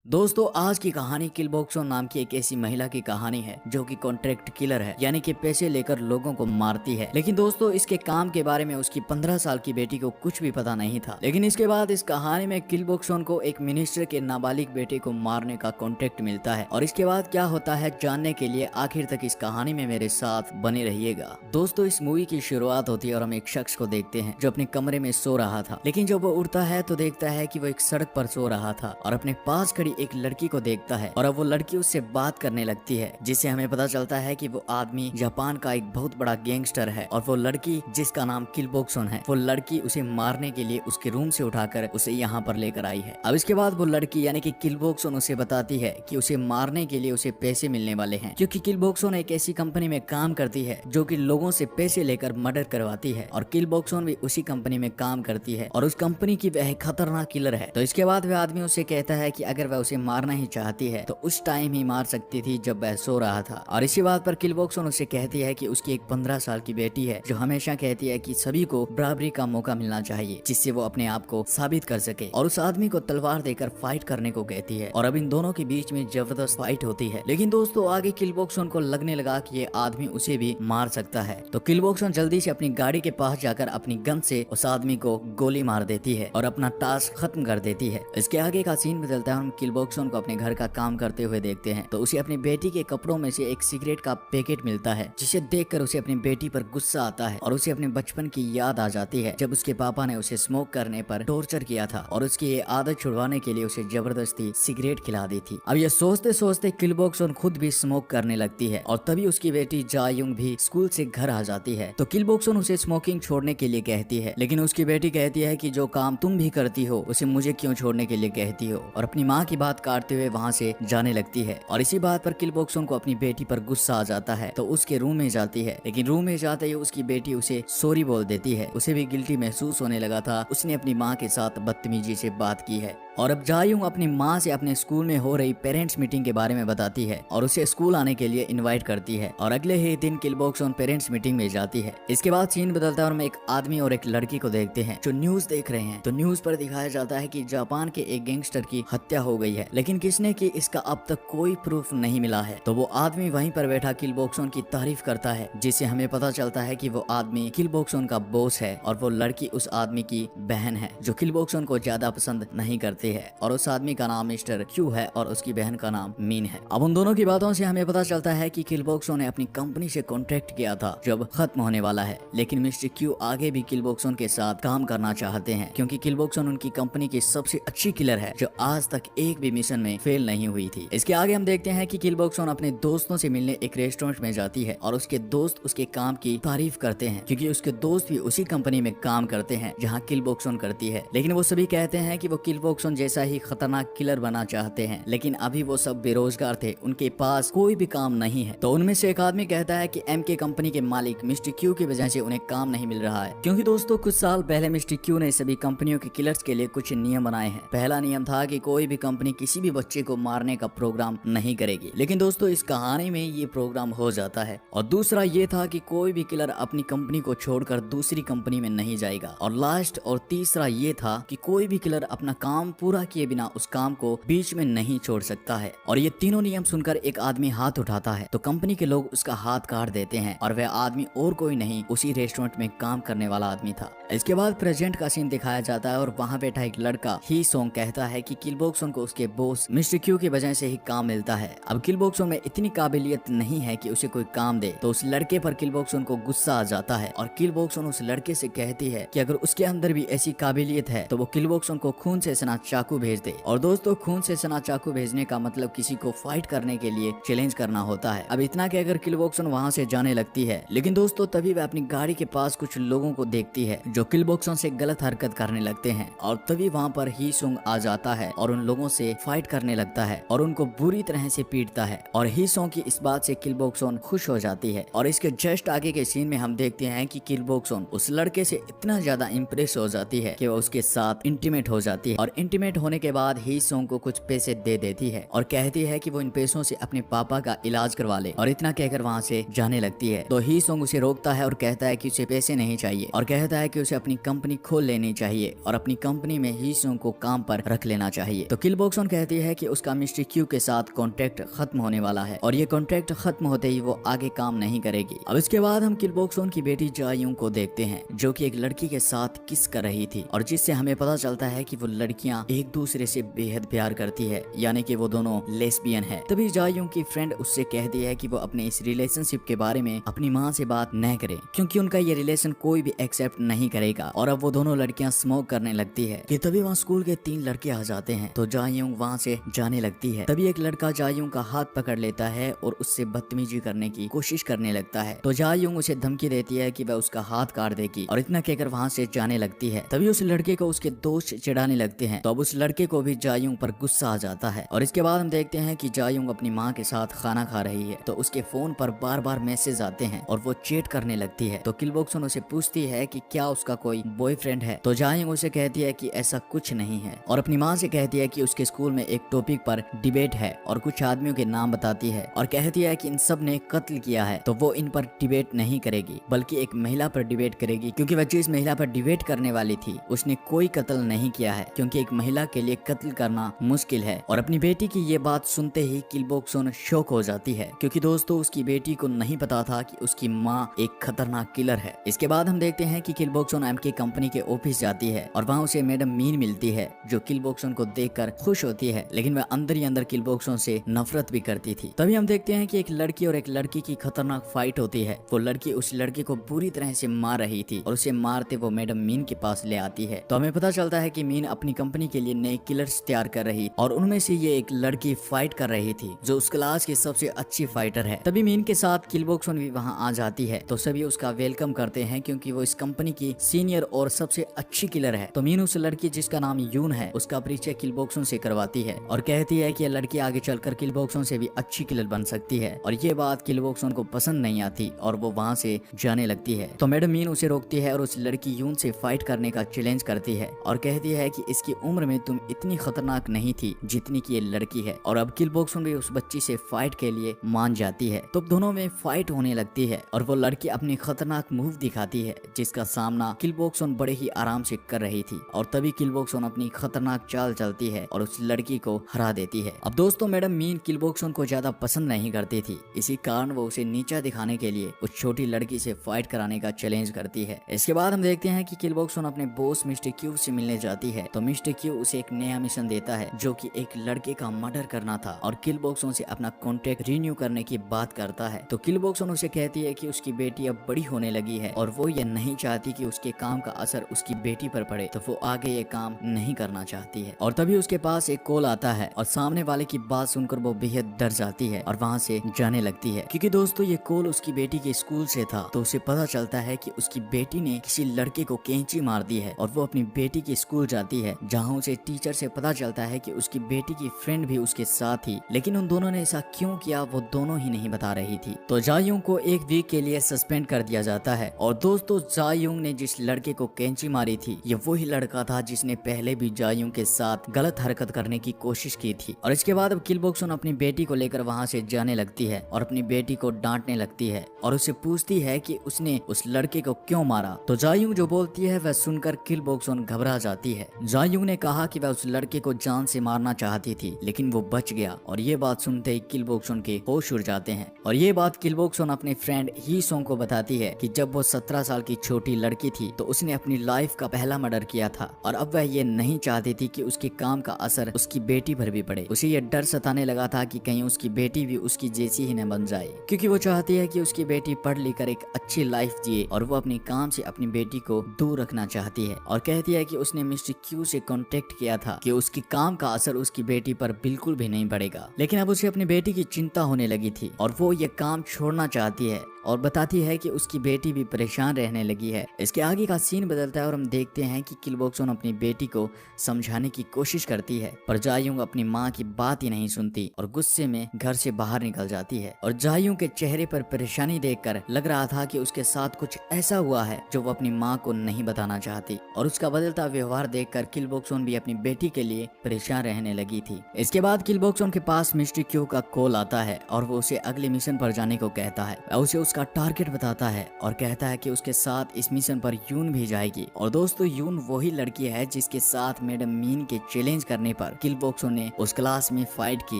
दोस्तों आज की कहानी किल बॉक्सो नाम की एक ऐसी महिला की कहानी है जो कि कॉन्ट्रैक्ट किलर है, यानी कि पैसे लेकर लोगों को मारती है। लेकिन दोस्तों इसके काम के बारे में उसकी 15 साल की बेटी को कुछ भी पता नहीं था। लेकिन इसके बाद इस कहानी में किल बॉक्सो को एक मिनिस्टर के नाबालिग बेटे को मारने का कॉन्ट्रैक्ट मिलता है और इसके बाद क्या होता है जानने के लिए आखिर तक इस कहानी में मेरे साथ बने रहिएगा। दोस्तों इस मूवी की शुरुआत होती है और हम एक शख्स को देखते हैं जो अपने कमरे में सो रहा था, लेकिन जब वो उठता है तो देखता है कि वो एक सड़क पर सो रहा था और अपने पास खड़ी एक लड़की को देखता है और अब वो लड़की उससे बात करने लगती है, जिससे हमें पता चलता है कि वो आदमी जापान का एक बहुत बड़ा गैंगस्टर है और वो लड़की जिसका नाम किल बॉक्सोन है, वो लड़की उसे मारने के लिए उसके रूम से उठाकर उसे यहाँ पर लेकर आई है। अब इसके बाद वो लड़की यानी कि किल बॉक्सोन उसे बताती है कि उसे मारने के लिए उसे पैसे मिलने वाले हैं, क्योंकि किल बॉक्सोन एक ऐसी कंपनी में काम करती है जो कि लोगों से पैसे लेकर मर्डर करवाती है और किल बॉक्सोन भी उसी कंपनी में काम करती है और उस कंपनी की वह खतरनाक किलर है। तो इसके बाद वह आदमी उसे कहता है कि अगर वह उसे मारना ही चाहती है तो उस टाइम ही मार सकती थी जब वह सो रहा था। और इसी बात पर किल बॉक्सोन उसे कहती है कि उसकी एक 15 साल की बेटी है जो हमेशा कहती है कि सभी को बराबरी का मौका मिलना चाहिए जिससे वो अपने आप को साबित कर सके, और उस आदमी को तलवार देकर फाइट करने को कहती है और अब इन दोनों के बीच में जबरदस्त फाइट होती है। लेकिन दोस्तों आगे किल बॉक्सोन को लगने लगा कि ये आदमी उसे भी मार सकता है, तो किल बॉक्सोन जल्दी से अपनी गाड़ी के पास जाकर अपनी गन से उस आदमी को गोली मार देती है और अपना टास्क खत्म कर देती है। इसके आगे का सीन बदलता है, हम किल बॉक्सोन को अपने घर का काम करते हुए देखते हैं तो उसे अपनी बेटी के कपड़ों में से एक सिगरेट का पैकेट मिलता है, जिसे देखकर उसे अपनी बेटी पर गुस्सा आता है और उसे अपने बचपन की याद आ जाती है जब उसके पापा ने उसे स्मोक करने पर टॉर्चर किया था और उसकी ये आदत छुड़वाने के लिए उसे जबरदस्ती सिगरेट खिला दी थी। अब ये सोचते सोचते किल बॉक्सोन खुद भी स्मोक करने लगती है और तभी उसकी बेटी जायुंग भी स्कूल से घर आ जाती है। तो किल बॉक्सोन उसे स्मोकिंग छोड़ने के लिए कहती है, लेकिन उसकी बेटी कहती है कि जो काम तुम भी करती हो उसे मुझे क्यों छोड़ने के लिए कहती हो, और अपनी माँ की बात काटते हुए वहाँ से जाने लगती है। और इसी बात पर किल बॉक्सोन को अपनी बेटी पर गुस्सा आ जाता है तो उसके रूम में जाती है, लेकिन रूम में जाते ही उसकी बेटी उसे सॉरी बोल देती है। उसे भी गिल्टी महसूस होने लगा था, उसने अपनी माँ के साथ बदतमीजी से बात की है। और अब जायुंग अपनी माँ से अपने स्कूल में हो रही पेरेंट्स मीटिंग के बारे में बताती है और उसे स्कूल आने के लिए इनवाइट करती है और अगले ही दिन किल बॉक्सोन पेरेंट्स मीटिंग में जाती है। इसके बाद सीन बदलता है और हम एक आदमी और एक लड़की को देखते हैं जो न्यूज देख रहे हैं। तो न्यूज पर दिखाया जाता है कि जापान के एक गैंगस्टर की हत्या हो गई है, लेकिन किसने की इसका अब तक कोई प्रूफ नहीं मिला है। तो वो आदमी वहीं पर बैठा किल बॉक्सोन की तारीफ करता है, जिससे हमें पता चलता है कि वो आदमी किल बॉक्सोन का बॉस है और वो लड़की उस आदमी की बहन है जो किल बॉक्सोन को ज्यादा पसंद नहीं करती है, और उस आदमी का नाम मिस्टर क्यू है और उसकी बहन का नाम मीन है। अब उन दोनों की बातों से हमें पता चलता है कि किल बॉक्सोन ने अपनी कंपनी से कॉन्ट्रैक्ट किया था जब खत्म होने वाला है, लेकिन मिस्टर क्यू आगे भी किल बॉक्सोन के साथ काम करना चाहते हैं क्योंकि किल बॉक्सोन उनकी कंपनी की सबसे अच्छी किलर है जो आज तक एक भी मिशन में फेल नहीं हुई थी। इसके आगे हम देखते हैं कि किल बॉक्सोन अपने दोस्तों से मिलने एक रेस्टोरेंट में जाती है और उसके दोस्त उसके काम की तारीफ करते हैं क्योंकि उसके दोस्त भी उसी कंपनी में काम करते हैं जहां किल बॉक्सोन करती है। लेकिन वो सभी कहते हैं कि वो किल बॉक्सोन जैसा ही खतरनाक किलर बना चाहते हैं, लेकिन अभी वो सब बेरोजगार थे, उनके पास कोई भी काम नहीं है। तो उनमें से एक आदमी कहता है कि एमके कंपनी के मालिक मिस्टर क्यू की वजह से उन्हें काम नहीं मिल रहा है, क्योंकि दोस्तों कुछ साल पहले मिस्टर क्यू ने सभी कंपनियों के किलर्स के लिए कुछ नियम बनाए हैं। पहला नियम था कि कोई भी कंपनी किसी भी बच्चे को मारने का प्रोग्राम नहीं करेगी, लेकिन दोस्तों इस कहानी में ये प्रोग्राम हो जाता है। और दूसरा ये था कि कोई भी किलर अपनी कंपनी को छोड़कर दूसरी कंपनी में नहीं जाएगा, और लास्ट और तीसरा ये था कि कोई भी किलर अपना काम पूरा किए बिना उस काम को बीच में नहीं छोड़ सकता है। और ये तीनों नियम सुनकर एक आदमी हाथ उठाता है तो कंपनी के लोग उसका हाथ काट देते हैं, और वह आदमी और कोई नहीं उसी रेस्टोरेंट में काम करने वाला आदमी था। इसके बाद प्रेजेंट का सीन दिखाया जाता है और वहाँ बैठा एक लड़का ही सोंग कहता है कि किल बॉक्सोन को उसके बॉस मिस्टर क्यू की वजह से ही काम मिलता है। अब किल बॉक्सोन में इतनी काबिलियत नहीं है कि उसे कोई काम दे, तो उस लड़के पर किल बॉक्सोन को गुस्सा आ जाता है और किल बॉक्सोन उस लड़के से कहती है कि अगर उसके अंदर भी ऐसी काबिलियत है तो वो किल बॉक्सोन को खून से सना चाकू भेज दे। और दोस्तों खून से सना चाकू भेजने का मतलब किसी को फाइट करने के लिए चैलेंज करना होता है। अब इतना कि अगर किल बॉक्सोन वहाँ से जाने लगती है, लेकिन दोस्तों तभी वह अपनी गाड़ी के पास कुछ लोगों को देखती है जो किल बॉक्सोन से गलत हरकत करने लगते हैं, और तभी वहाँ पर ही सोंग आ जाता है और उन लोगों से फाइट करने लगता है और उनको बुरी तरह से पीटता है। और ही सोंग की इस बात से किल बॉक्सोन खुश हो जाती है। और इसके जस्ट आगे के सीन में हम देखते हैं कि किल बॉक्सोन उस लड़के से इतना ज्यादा इम्प्रेस हो जाती है कि वो उसके साथ इंटीमेट हो जाती है, और इंटीमेट होने के बाद ही सोंग को कुछ पैसे दे देती है और कहती है कि वो इन पैसों से अपने पापा का इलाज करवा ले, और इतना कहकर वहाँ से जाने लगती है। तो ही सोंग उसे रोकता है और कहता है कि उसे पैसे नहीं चाहिए, और कहता है कि उसे अपनी कंपनी खोल लेनी चाहिए और अपनी कंपनी में ही सोंग को काम पर रख लेना चाहिए। तो किल बॉक्सोन बॉक्सॉन कहती है कि उसका मिस्टर क्यू के साथ कॉन्ट्रैक्ट खत्म होने वाला है और ये कॉन्ट्रैक्ट खत्म होते ही वो आगे काम नहीं करेगी। अब इसके बाद हम किल बॉक्सॉन की बेटी जायूंग को देखते हैं जो कि एक लड़की के साथ किस कर रही थी और जिससे हमें पता चलता है कि वो लड़कियां एक दूसरे से बेहद प्यार करती है, यानी कि वो दोनों लेस्बियन है। तभी जायूंग की फ्रेंड उससे कहती है कि वो अपने इस रिलेशनशिप के बारे में अपनी माँ से बात न करे क्योंकि उनका ये रिलेशन कोई भी एक्सेप्ट नहीं करेगा। और अब वो दोनों लड़कियां स्मोक करने लगती है कि तभी वहाँ स्कूल के 3 लड़के आ जाते हैं तो जायूंग वहाँ से जाने लगती है। तभी एक लड़का जायूंग का हाथ पकड़ लेता है और उससे बदतमीजी करने की कोशिश करने लगता है तो जायूंग उसे धमकी देती है कि वह उसका हाथ काट देगी और इतना कहकर वहाँ से जाने लगती है। तभी उस लड़के को उसके दोस्त चिढ़ाने लगते हैं तो अब उस लड़के को भी जायूंग पर गुस्सा आ जाता है। और इसके बाद हम देखते हैं कि जायूंग अपनी माँ के साथ खाना खा रही है तो उसके फोन पर बार बार मैसेज आते हैं और वो चैट करने लगती है। तो किल बॉक्सॉन उसे पूछती है कि क्या उसका कोई बॉयफ्रेंड है तो जायूंग उसे कहती है कि ऐसा कुछ नहीं है और अपनी माँ से कहती है कि उसके स्कूल में एक टॉपिक पर डिबेट है और कुछ आदमियों के नाम बताती है और कहती है कि इन सब ने कत्ल किया है तो वो इन पर डिबेट नहीं करेगी बल्कि एक महिला पर डिबेट करेगी क्योंकि वह जिस महिला पर डिबेट करने वाली थी उसने कोई कत्ल नहीं किया है क्योंकि एक महिला के लिए कत्ल करना मुश्किल है। और अपनी बेटी की ये बात सुनते ही किल बॉक्सॉन शॉक हो जाती है क्योंकि दोस्तों उसकी बेटी को नहीं पता था कि उसकी माँ एक खतरनाक किलर है। इसके बाद हम देखते हैं कि किल बॉक्सॉन एमके कंपनी के ऑफिस जाती है और वहाँ उसे मैडम मीन मिलती है जो किल बॉक्सॉन को देखकर खुश होती है लेकिन वह अंदर ही अंदर किल बॉक्सॉन से नफरत भी करती थी। तभी हम देखते हैं कि एक लड़की और एक लड़की की खतरनाक फाइट होती है। वो लड़की उस लड़के को बुरी तरह से मार रही थी और उसे मारते वो मैडम मीन के पास ले आती है तो हमें पता चलता है कि मीन अपनी कंपनी के लिए नए किलर्स तैयार कर रही और उनमें से ये एक लड़की फाइट कर रही थी जो उस क्लास की सबसे अच्छी फाइटर है। तभी मीन के साथ किल बॉक्सॉन भी वहाँ आ जाती है तो सभी उसका वेलकम करते हैं क्योंकि वो इस कंपनी की सीनियर और सबसे अच्छी किलर है। तो मीन उस लड़की जिसका नाम यून है उसका परिचय किल बॉक्सॉन से करवाती है और कहती है कि यह लड़की आगे चलकर किल बॉक्सॉन से भी अच्छी किलर बन सकती है और ये बात किल बॉक्सॉन को पसंद नहीं आती और वो वहाँ से जाने लगती है। तो मैडम मीन उसे रोकती है और उस लड़की यून से फाइट करने का चैलेंज करती है और कहती है कि इसकी उम्र में तुम इतनी खतरनाक नहीं थी जितनी की ये लड़की है। और अब किल बॉक्सॉन भी उस बच्ची से फाइट के लिए मान जाती है तो दोनों में फाइट होने लगती है और वो लड़की अपनी खतरनाक मूव दिखाती है जिसका सामना किल बॉक्सॉन बड़े ही आराम से कर रही थी। और तभी किल बॉक्सॉन अपनी खतरनाक चाल चलती है और उस लड़की को हरा देती है। अब दोस्तों मैडम मीन किल बॉक्सॉन को ज्यादा पसंद नहीं करती थी, इसी कारण वो उसे नीचा दिखाने के लिए उस छोटी लड़की से फाइट कराने का चैलेंज करती है। इसके बाद हम देखते हैं कि किल बॉक्सॉन अपने बॉस मिस्टर क्यू से मिलने जाती है तो मिस्टर क्यू उसे एक नया मिशन देता है जो कि एक लड़के का मर्डर करना था और किल बॉक्सॉन से अपना कॉन्ट्रैक्ट रिन्यू करने की बात करता है। तो किल बॉक्सॉन उसे कहती है कि उसकी बेटी अब बड़ी होने लगी है और वो ये नहीं चाहती कि उसके काम का असर उसकी बेटी पर पड़े तो वो आगे ये काम नहीं करना चाहती है। और तभी उसके पास एक कॉल आता है और सामने वाले की बात सुनकर वो बेहद डर जाती है और वहाँ से जाने लगती है क्योंकि दोस्तों ये कॉल उसकी बेटी के स्कूल से था। तो उसे पता चलता है कि उसकी बेटी ने किसी लड़के को कैंची मार दी है और वो अपनी बेटी के स्कूल जाती है जहाँ उसे टीचर से पता चलता है कि उसकी बेटी की फ्रेंड भी उसके साथ थी, लेकिन उन दोनों ने ऐसा क्यों किया वो दोनों ही नहीं बता रही थी। तो जायूंग को 1 वीक के लिए सस्पेंड कर दिया जाता है। और दोस्तों जायूंग ने जिस लड़के को कैंची मारी थी ये वही लड़का था जिसने पहले भी जायूंग के साथ गलत हरकत करने की कोशिश की थी। और इसके बाद अब किल बॉक्सॉन अपनी बेटी को लेकर वहाँ से जाने लगती है और अपनी बेटी को डांटने लगती है और उसे पूछती है कि उसने उस लड़के को क्यों मारा। तो जायूंग जो बोलती है वह सुनकर किल बॉक्सॉन घबरा जाती है। जायूंग ने कहा कि वह उस लड़के को जान से मारना चाहती थी लेकिन वो बच गया और ये बात सुनते ही किल बॉक्सॉन के होश उड़ जाते हैं। और ये बात किल बॉक्सॉन अपने फ्रेंड ही सोंग को बताती है कि जब वो 17 साल की छोटी लड़की थी तो उसने अपनी लाइफ का पहला मर्डर किया था और अब वह ये नहीं चाहती थी कि उसके काम का असर उसकी बेटी पर भी पड़े। उसे ये डर सताने लगा था कि कहीं उसकी बेटी भी उसकी जैसी ही न बन जाए क्योंकि वो चाहती है कि उसकी बेटी पढ़ लिख कर एक अच्छी लाइफ जिए और वो अपने काम से अपनी बेटी को दूर रखना चाहती है। और कहती है कि उसने मिस्टर क्यू से कांटेक्ट किया था कि उसकी काम का असर उसकी बेटी पर बिल्कुल भी नहीं पड़ेगा, लेकिन अब उसे अपनी बेटी की चिंता होने लगी थी और वो ये काम छोड़ना चाहती है और बताती है कि उसकी बेटी भी परेशान रहने लगी है। इसके आगे का सीन बदलता है और हम देखते हैं कि किल बॉक्सॉन अपनी बेटी को समझाने की कोशिश करती है पर जायूंग अपनी माँ की बात ही नहीं सुनती और गुस्से में घर से बाहर निकल जाती है। और जायूंग के चेहरे पर परेशानी देखकर लग रहा था कि उसके साथ कुछ ऐसा हुआ है जो वो अपनी माँ को नहीं बताना चाहती और उसका बदलता व्यवहार देखकर किल बॉक्सॉन भी अपनी बेटी के लिए परेशान रहने लगी थी। इसके बाद किल बॉक्सॉन के पास मिस्टर क्यू का कॉल आता है और वो उसे अगले मिशन पर जाने को कहता है। उसे उसका टारगेट बताता है और कहता है कि उसके साथ इस मिशन पर यून भी जाएगी। और दोस्तों यून वही लड़की है जिसके साथ मैडम मीन के चैलेंज करने पर पर किल बॉक्सोन ने उस क्लास में फाइट की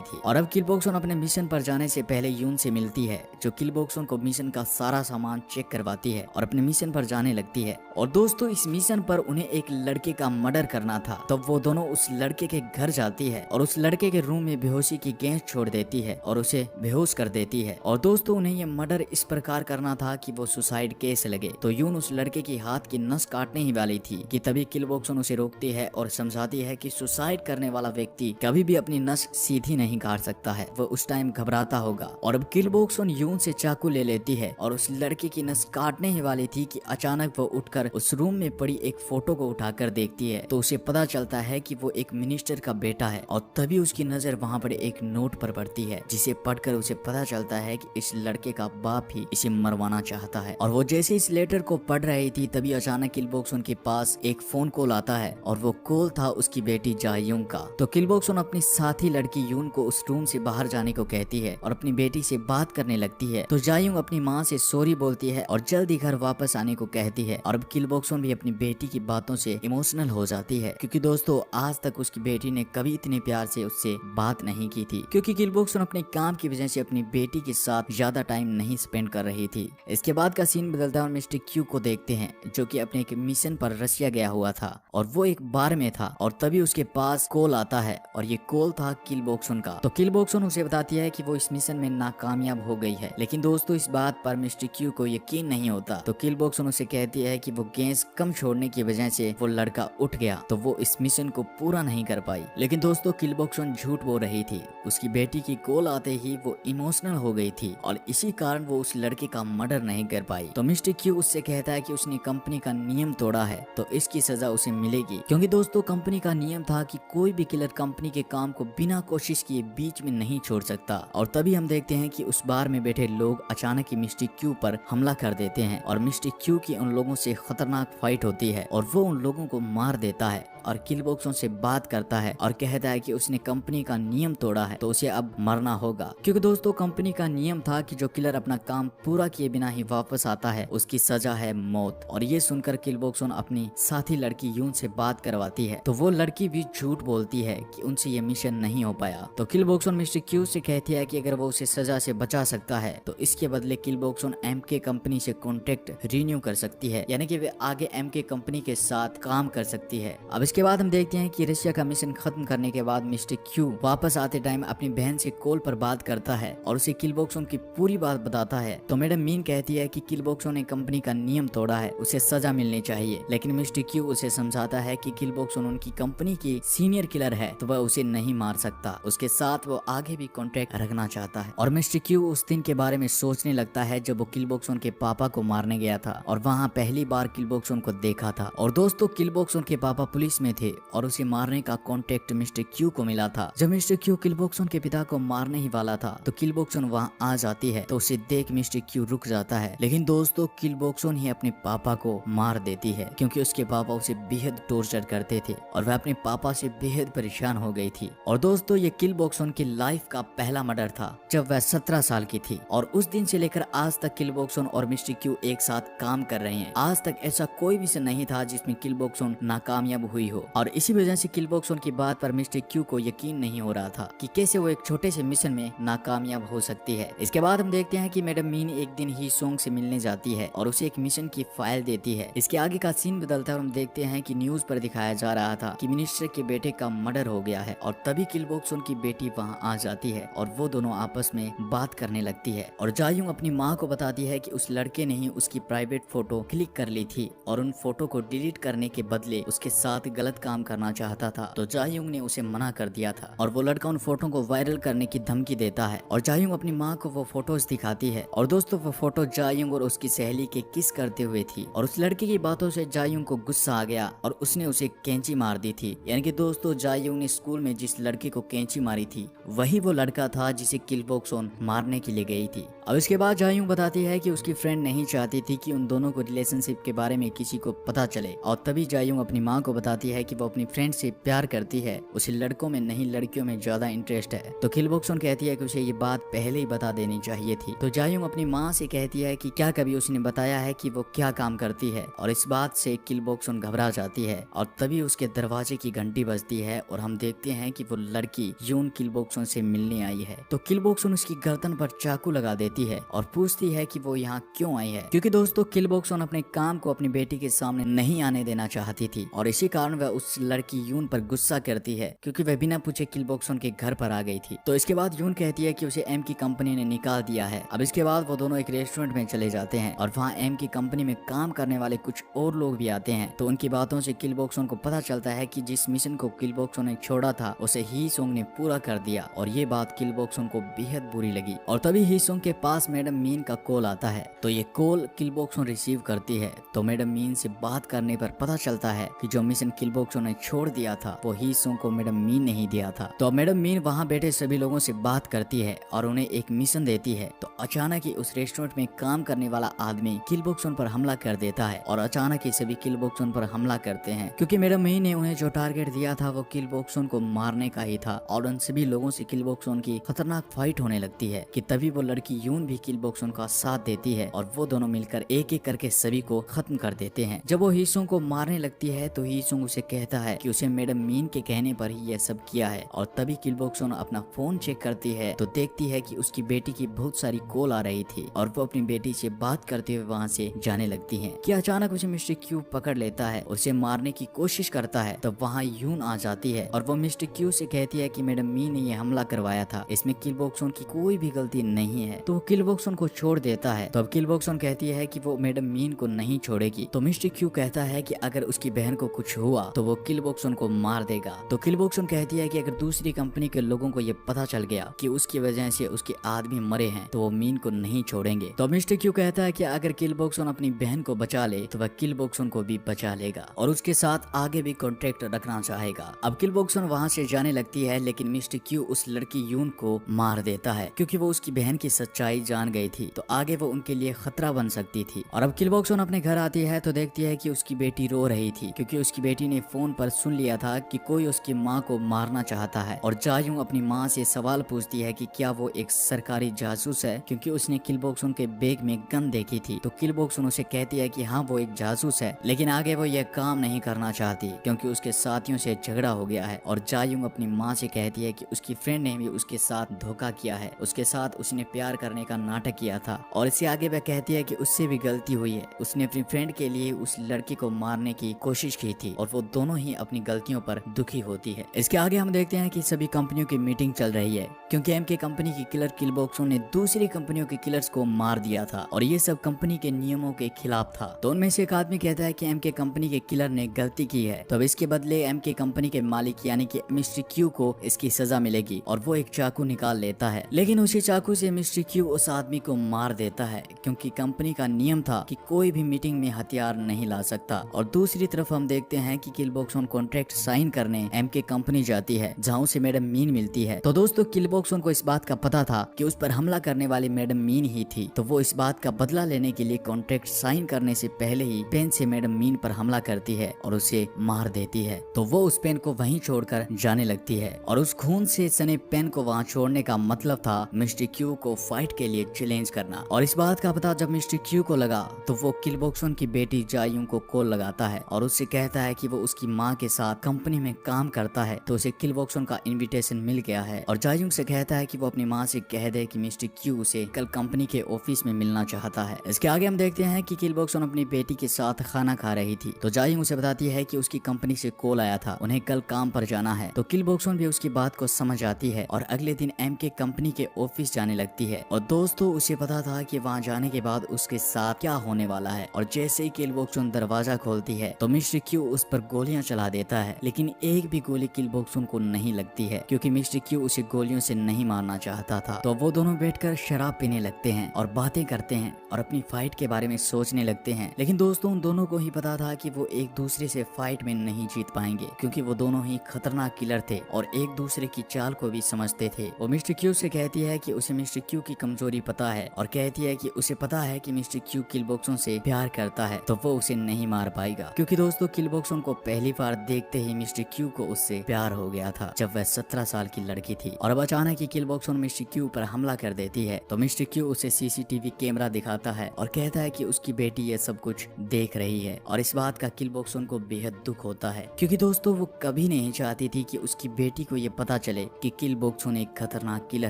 थी। और अब किल बॉक्सोन अपने मिशन पर जाने से पहले यून से मिलती है, जो किल बॉक्सोन को मिशन का सारा सामान चेक करवाती है और अपने मिशन पर जाने लगती है। और दोस्तों इस मिशन पर उन्हें एक लड़के का मर्डर करना था। तब वो दोनों उस लड़के के घर जाती है और उस लड़के के रूम में बेहोशी की गैस छोड़ देती है और उसे बेहोश कर देती है। और दोस्तों उन्हें ये मर्डर इस प्रकार करना था कि वो सुसाइड केस लगे। तो यून उस लड़के की हाथ की नस काटने ही वाली थी कि तभी किल बॉक्सोन उसे रोकती है और समझाती है कि सुसाइड करने वाला व्यक्ति कभी भी अपनी नस सीधी नहीं काट सकता है, वो उस टाइम घबराता होगा। और अब किल बॉक्सोन यून से चाकू ले लेती है और उस लड़के की नस काटने ही वाली थी कि अचानक वो उठकर उस रूम में पड़ी एक फोटो को उठाकर देखती है। तो उसे पता चलता है कि वो एक मिनिस्टर का बेटा है। और तभी उसकी नजर वहाँ पर एक नोट पर पड़ती है, जिसे पढ़कर उसे पता चलता है कि इस लड़के का बाप ही इसे मरवाना चाहता है। और वो जैसे इस लेटर को पढ़ रही थी तभी अचानक किल बॉक्सोन के पास एक फोन कॉल आता है और वो कॉल था उसकी बेटी जायूंग का। तो किल बॉक्सोन अपनी साथी लड़की यून को उस रूम से बाहर जाने को कहती है और अपनी बेटी से बात करने लगती है। तो जायूंग अपनी माँ से सॉरी बोलती है और जल्दी घर वापस आने को कहती है। और अब किल बॉक्सोन भी अपनी बेटी की बातों से इमोशनल हो जाती है, क्योंकि दोस्तों आज तक उसकी बेटी ने कभी इतने प्यार से उससे बात नहीं की थी, क्योंकि किल बॉक्सोन अपने काम की वजह से अपनी बेटी के साथ ज्यादा टाइम नहीं स्पेंड कर रही थी। इसके बाद का सीन बदलता है और मिस्टर क्यू को देखते हैं, जो कि अपने एक मिशन पर रशिया गया हुआ था और वो एक बार में था। और तभी उसके पास कॉल आता है और ये कॉल था किल बॉक्सोन का। तो किल बॉक्सोन उसे बताती है कि वो इस मिशन में नाकामयाब हो गई है। लेकिन दोस्तों इस बात पर मिस्टर क्यू को यकीन नहीं होता। तो किल बॉक्सोन उसे कहती है कि वो गैस कम छोड़ने की वजह से वो लड़का उठ गया, तो वो इस मिशन को पूरा नहीं कर पाई। लेकिन दोस्तों किल बॉक्सोन झूठ बोल रही थी। उसकी बेटी की कॉल आते ही वो इमोशनल हो गई थी और इसी कारण वो उस लड़के का मर्डर नहीं कर पाई। तो मिस्टर क्यू उससे कहता है कि उसने कंपनी का नियम तोड़ा है तो इसकी सजा उसे मिलेगी, क्योंकि दोस्तों कंपनी का नियम था कि कोई भी किलर कंपनी के काम को बिना कोशिश किए बीच में नहीं छोड़ सकता। और तभी हम देखते हैं कि उस बार में बैठे लोग अचानक ही मिस्टर क्यू पर हमला कर देते हैं और मिस्टर क्यू की उन लोगों से खतरनाक फाइट होती है और वो उन लोगों को मार देता है और किल बॉक्सोन से बात करता है और कहता है कि उसने कंपनी का नियम तोड़ा है तो उसे अब मरना होगा, क्योंकि दोस्तों कंपनी का नियम था कि जो किलर अपना काम पूरा किए बिना ही वापस आता है उसकी सजा है मौत। और ये सुनकर किल बॉक्सोन अपनी साथी लड़की यून से बात करवाती है, तो वो लड़की भी झूठ बोलती है कि उनसे ये मिशन नहीं हो पाया। तो किल बॉक्सोन मिस्टर क्यू से कहती है कि अगर वो उसे सजा से बचा सकता है तो इसके बदले किल बॉक्सोन एमके कंपनी से कॉन्ट्रैक्ट रिन्यू कर सकती है, यानी कि वे आगे एमके कंपनी के साथ काम कर सकती है। अब इसके बाद हम देखते हैं कि रशिया का मिशन खत्म करने के बाद मिस्टर क्यू वापस आते टाइम अपनी बहन से कॉल पर बात करता है और उसे किल बॉक्सोन की पूरी बात बताता है। तो मैडम मीन कहती है कि किल बॉक्सोन ने कंपनी का नियम तोड़ा है, उसे सजा मिलनी चाहिए। लेकिन मिस्टर क्यू उसे समझाता है कि किल बॉक्सोन उनकी कंपनी की सीनियर किलर है तो वह उसे नहीं मार सकता, उसके साथ वो आगे भी कॉन्ट्रैक्ट रखना चाहता है। और मिस्टर क्यू उस दिन के बारे में सोचने लगता है जब वो किल बॉक्सोन के पापा को मारने गया था और वहाँ पहली बार किल बॉक्सोन को देखा था। और दोस्तों किल बॉक्सोन के पापा पुलिस में थे और उसे मारने का कॉन्टेक्ट मिस्टर क्यू को मिला था। जब मिस्टर क्यू किल बॉक्सोन के पिता को मारने ही वाला था तो किल बॉक्सोन वहाँ आ जाती है, तो उसे देख मिस्टर क्यू रुक जाता है। लेकिन दोस्तों किल बॉक्सोन ही अपने पापा को मार देती है, क्योंकि उसके पापा उसे बेहद टॉर्चर करते थे और वह अपने पापा से बेहद परेशान हो गई थी। और दोस्तों ये किल बॉक्सोन की लाइफ का पहला मर्डर था जब वह 17 साल की थी और उस दिन से लेकर आज तक किल बॉक्सोन और मिस्टर क्यू एक साथ काम कर रहे हैं। आज तक ऐसा कोई मिशन नहीं था जिसमें किल बॉक्सोन नाकामयाब हुई हो और इसी वजह से किल बॉक्सोन की बात पर मिस्टर क्यू को यकीन नहीं हो रहा था कि कैसे वो एक छोटे से मिशन में नाकामयाब हो सकती है। इसके बाद हम देखते हैं कि मैडम मीन एक दिन ही सोंग से मिलने जाती है और उसे एक मिशन की फाइल देती है। इसके आगे का सीन बदलता है और हम देखते हैं कि न्यूज पर दिखाया जा रहा था कि मिनिस्टर के बेटे का मर्डर हो गया है और तभी किल बॉक्सोन की बेटी वहाँ आ जाती है और वो दोनों आपस में बात करने लगती है। और जायूंग अपनी माँ को बताती है कि उस लड़के ने ही उसकी प्राइवेट फोटो क्लिक कर ली थी और उन फोटो को डिलीट करने के बदले उसके साथ गलत काम करना चाहता था। तो जायूंग ने उसे मना कर दिया था और वो लड़का उन फोटो को वायरल करने की धमकी देता है और जायूंग अपनी माँ को वो फोटोज दिखाती है। और दोस्तों वो फोटो जायूंग और उसकी सहेली के किस करते हुए थी और उस लड़के की बातों से जायूंग को गुस्सा आ गया और उसने उसे कैंची मार दी थी। यानी कि दोस्तों जायूंग ने स्कूल में जिस लड़के को कैंची मारी थी वही वो लड़का था जिसे किल बॉक्सोन मारने के लिए गई थी। अब इसके बाद जायूंग बताती है कि उसकी फ्रेंड नहीं चाहती थी कि उन दोनों को रिलेशनशिप के बारे में किसी को पता चले और तभी जायूंग अपनी माँ को बताती बताती है कि वो अपनी फ्रेंड से प्यार करती है, उसे लड़कों में नहीं लड़कियों में ज्यादा इंटरेस्ट है। तो किल बॉक सुन कहती है कि उसे ये बात पहले ही बता देनी चाहिए थी। तो जायूंग अपनी माँ से कहती है कि क्या कभी उसने बताया है कि वो क्या काम करती है, और इस बात से किल बॉक सुन घबरा जाती है। और तभी उसके दरवाजे की घंटी बजती है और हम देखते हैं कि वो लड़की यून किल बॉक सुन से मिलने आई है। तो किल बॉक सुन उसकी गर्दन पर चाकू लगा देती है और पूछती है कि वो यहाँ क्यों आई है, क्योंकि दोस्तों किल बॉक सुन अपने काम को अपनी बेटी के सामने नहीं आने देना चाहती थी, और इसी कारण वह उस लड़की यून पर गुस्सा करती है क्योंकि वह बिना पूछे किल बॉक सुन के घर पर आ गई थी। तो इसके बाद यून कहती है कि उसे एम की कंपनी ने निकाल दिया है। अब इसके बाद वो दोनों एक रेस्टोरेंट में चले जाते हैं और वहाँ एम की कंपनी में काम करने वाले कुछ और लोग भी आते हैं। तो उनकी बातों से किल बॉक सुन को पता चलता है कि जिस मिशन को किल बॉक सुन ने छोड़ा था उसे ही सोंग ने पूरा कर दिया, और ये बात किल बॉक सुन को बेहद बुरी लगी। और तभी ही सोंग के पास मैडम मीन का कॉल आता है। तो ये कॉल किल बॉक सुन रिसीव करती है। तो मैडम मीन से बात करने पर पता चलता है कि जो मिशन किल बॉक सुन ने छोड़ दिया था वो ही सोंग को मैडम मीन ने ही दिया था। तो मैडम मीन वहाँ बैठे सभी लोगों से बात करती है और उन्हें एक मिशन देती है। तो अचानक ही उस रेस्टोरेंट में काम करने वाला आदमी किल बॉक सुन पर हमला कर देता है, और अचानक ही सभी किल बॉक सुन पर हमला करते हैं क्योंकि मैडम मीन ने उन्हें जो टारगेट दिया था वो किल बॉक सुन को मारने का ही था। और उन सभी लोगों से किल बॉक सुन की खतरनाक फाइट होने लगती है कि तभी वो लड़की यून भी किल बॉक सुन का साथ देती है और वो दोनों मिलकर एक एक करके सभी को खत्म कर देते हैं। जब वो हीसुंग को मारने लगती है तो हीसुंग उसे कहता है कि उसे मैडम मीन के कहने पर ही यह सब किया है। और तभी किल बॉक सुन अपना फोन चेक करती है तो देखती है कि उसकी बेटी की बहुत सारी कॉल आ रही थी, और वो अपनी बेटी से बात करते हुए वहाँ से जाने लगती है कि अचानक उसे मिस्टर क्यू पकड़ लेता है, उसे मारने की कोशिश करता है। तब वहाँ यून आ जाती है और वो मिस्टर क्यू से कहती है कि मैडम मीन ने यह हमला करवाया था, इसमें किल बॉक सुन की कोई भी गलती नहीं है। तो वो किल बॉक सुन को छोड़ देता है। तो अब किल बॉक सुन कहती है कि वो मैडम मीन को नहीं छोड़ेगी। तो मिस्टर क्यू कहता है कि अगर उसकी बहन को कुछ हुआ तो वो किल बॉक सुन को मार देगा। तो किल बॉक सुन कहती है कि अगर दूसरी कंपनी के लोगों को ये पता चल गया कि उसकी वजह से उसके आदमी मरे हैं तो वो मीन को नहीं छोड़ेंगे। तो मिस्टर क्यू कहता है कि अगर किल बॉक सुन अपनी बहन को बचा ले तो वह किल बॉक सुन को भी बचा लेगा और उसके साथ आगे भी कॉन्ट्रैक्ट रखना चाहेगा। अब किल बॉक सुन वहाँ से जाने लगती है, लेकिन मिस्टर क्यू उस लड़की यून को मार देता है क्योंकि वो उसकी बहन की सच्चाई जान गई थी, तो आगे वो उनके लिए खतरा बन सकती थी। और अब किल बॉक सुन अपने घर आती है तो देखती है कि उसकी बेटी रो रही थी क्योंकि उसकी बेटी ने फोन पर सुन लिया था कि कोई उसकी माँ को मारना चाहता है। और जायूं अपनी माँ से सवाल पूछती है कि क्या वो एक सरकारी जासूस है, क्योंकि उसने किल बॉक सुन के बैग में गन देखी थी। तो किल बॉक सुन उसे कहती है कि हाँ वो एक जासूस है, लेकिन आगे वो यह काम नहीं करना चाहती क्योंकि उसके साथियों से झगड़ा हो गया है। और जायूं अपनी माँ से कहती है कि उसकी फ्रेंड ने भी उसके साथ धोखा किया है, उसके साथ उसने प्यार करने का नाटक किया था। और इससे आगे वह कहती है कि उससे भी गलती हुई है, उसने अपनी फ्रेंड के लिए उस लड़की को मारने की कोशिश की थी और वो दोनों ही अपनी गलतियों पर दुखी होती है। इसके आगे हम देखते हैं कि सभी कंपनियों की मीटिंग चल रही है क्योंकि एम के कंपनी की किलर किल बॉक सुन ने दूसरी कंपनियों के किलर्स को मार दिया था और ये सब कंपनी के नियमों के खिलाफ था। तो उनमें से एक आदमी कहता है कि एम के कंपनी के किलर ने गलती की है, तो अब इसके बदले एम के कंपनी के मालिक यानी कि मिस्टर क्यू को इसकी सजा मिलेगी। और वो एक चाकू निकाल लेता है, लेकिन उसी चाकू से मिस्टर क्यू उस आदमी को मार देता है क्योंकि कंपनी का नियम था कि कोई भी मीटिंग में हथियार नहीं ला सकता। और दूसरी तरफ हम देखते हैं कि किल बॉक सुन कॉन्ट्रैक्ट साइन करने एम के कंपनी जाती है जहाँ उसे मैडम मीन मिलती है। तो दोस्तों किल बॉक सुन को इस बात का पता था कि उस पर हमला करने वाली मैडम मीन ही थी, तो वो इस बात का बदला लेने के लिए कॉन्ट्रैक्ट साइन करने से पहले ही पेन से मैडम मीन पर हमला करती है और उसे मार देती है। तो वो उस पेन को वहीं छोड़कर जाने लगती है और उस खून से सने पेन को वहाँ छोड़ने का मतलब था मिस्टर क्यू को फाइट के लिए चैलेंज करना। और इस बात का पता जब मिस्टर क्यू को लगा तो वो किल बॉक सुन की बेटी जायूं को कॉल लगाता है और उससे कहता है कि वो उसकी माँ के साथ कंपनी में काम करता है, तो उसे किल बॉक सुन का इनविटेशन मिल गया है। और जायूं से कहता है कि वो अपनी माँ से कह दे कि मिस्टर क्यू उसे कल कंपनी के ऑफिस में मिलना चाहता है। इसके आगे हम देखते हैं कि किल बॉक सुन अपनी बेटी के साथ खाना खा रही थी, तो जायूं उसे बताती है कि उसकी कंपनी से कॉल आया था, उन्हें कल काम पर जाना है। तो किल बॉक सुन भी उसकी बात को समझ आती है और अगले दिन एम के कंपनी के ऑफिस जाने लगती है। और दोस्तों उसे पता था कि वहाँ जाने के बाद उसके साथ क्या होने वाला है। और जैसे ही किल बॉक सुन दरवाजा खोलती है तो मिस्टर क्यू उस पर गोलियां चला देता है, लेकिन एक भी गोली किल बॉक सुन को नहीं लगती है क्योंकि मिस्टर क्यू उसे गोलियों से नहीं मारना चाहता था। तो वो दोनों बैठकर शराब पीने लगते हैं और बातें करते हैं और अपनी फाइट के बारे में सोचने लगते हैं। लेकिन दोस्तों उन दोनों को ही पता था कि वो एक दूसरे से फाइट में नहीं जीत पाएंगे क्योंकि वो दोनों ही खतरनाक किलर थे और एक दूसरे की चाल को भी समझते थे। वो मिस्टर क्यू से कहती है कि उसे मिस्टर क्यू की कमजोरी पता है और कहती है कि उसे पता है कि मिस्टर क्यू किल बॉक सुन से प्यार करता है, तो वो उसे नहीं मार पाएगा क्योंकि दोस्तों किल बॉक सुन को पहली बार देखते ही मिस्टर क्यू को उससे प्यार हो गया था जब वह 17 साल की लड़की थी। और अब अचानक ही किल बॉक्सन मिस्टर क्यू पर हमला कर देती है तो मिस्टर क्यू उसे सीसीटीवी कैमरा दिखाता है और कहता है कि उसकी बेटी ये सब कुछ देख रही है। और इस बात का किल बॉक्सन को बेहद दुख होता है क्योंकि दोस्तों वो कभी नहीं चाहती थी कि उसकी बेटी को ये पता चले कि किल बॉक्सन एक खतरनाक किलर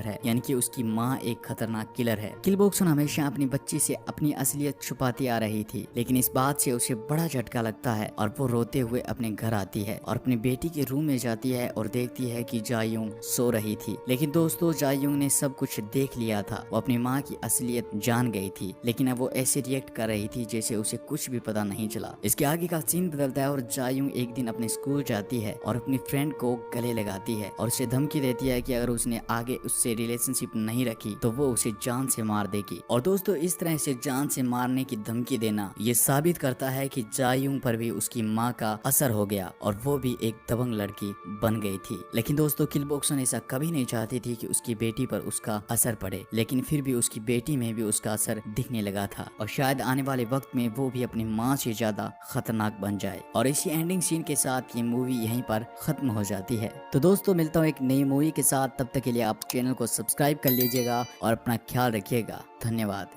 है, यानी कि उसकी माँ एक खतरनाक किलर है। किल बॉक्सन हमेशा अपनी बच्ची से अपनी असलियत छुपाती आ रही थी, लेकिन इस बात से उसे बड़ा झटका लगता है और वो रोते हुए अपने घर आती है और अपनी बेटी के रूम में जाती है और देखती है कि जायूंग सो रही थी। लेकिन दोस्तों जायूंग ने सब कुछ देख लिया था, वो अपनी माँ की असलियत जान गई थी, लेकिन अब वो ऐसे रिएक्ट कर रही थी जैसे उसे कुछ भी पता नहीं चला। इसके आगे का सीन बदलता है और जायूंग एक दिन अपने स्कूल जाती है और अपनी फ्रेंड को गले लगाती है और उसे धमकी देती है कि अगर उसने आगे उससे रिलेशनशिप नहीं रखी तो वो उसे जान से मार देगी। और दोस्तों इस तरह से जान से मारने की धमकी देना ये साबित करता है कि जायूंग पर भी उसकी माँ का असर हो गया और वो भी एक दबंग लड़की बन गई थी। लेकिन दोस्तों किल बॉक्सन ऐसा कभी नहीं चाहती थी कि उसकी बेटी पर उसका असर पड़े, लेकिन फिर भी उसकी बेटी में भी उसका असर दिखने लगा था और शायद आने वाले वक्त में वो भी अपनी माँ से ज्यादा खतरनाक बन जाए। और इसी एंडिंग सीन के साथ ये मूवी यहीं पर खत्म हो जाती है। तो दोस्तों मिलता हूँ एक नई मूवी के साथ, तब तक के लिए आप चैनल को सब्सक्राइब कर लीजिएगा और अपना ख्याल रखिएगा। धन्यवाद।